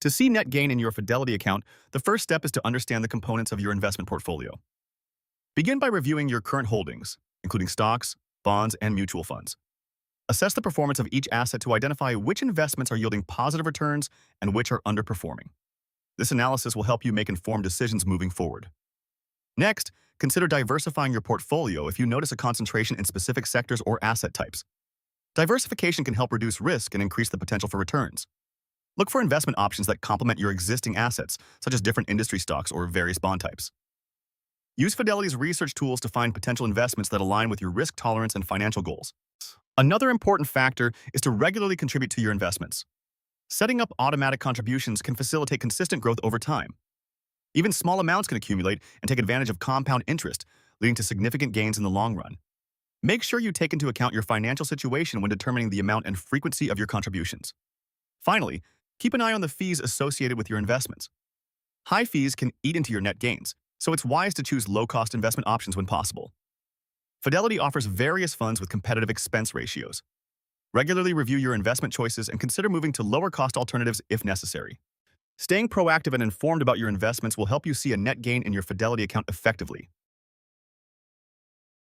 To see net gain in your Fidelity account, the first step is to understand the components of your investment portfolio. Begin by reviewing your current holdings, including stocks, bonds, and mutual funds. Assess the performance of each asset to identify which investments are yielding positive returns and which are underperforming. This analysis will help you make informed decisions moving forward. Next, consider diversifying your portfolio if you notice a concentration in specific sectors or asset types. Diversification can help reduce risk and increase the potential for returns. Look for investment options that complement your existing assets, such as different industry stocks or various bond types. Use Fidelity's research tools to find potential investments that align with your risk tolerance and financial goals. Another important factor is to regularly contribute to your investments. Setting up automatic contributions can facilitate consistent growth over time. Even small amounts can accumulate and take advantage of compound interest, leading to significant gains in the long run. Make sure you take into account your financial situation when determining the amount and frequency of your contributions. Finally, keep an eye on the fees associated with your investments. High fees can eat into your net gains, so it's wise to choose low-cost investment options when possible. Fidelity offers various funds with competitive expense ratios. Regularly review your investment choices and consider moving to lower-cost alternatives if necessary. Staying proactive and informed about your investments will help you see a net gain in your Fidelity account effectively.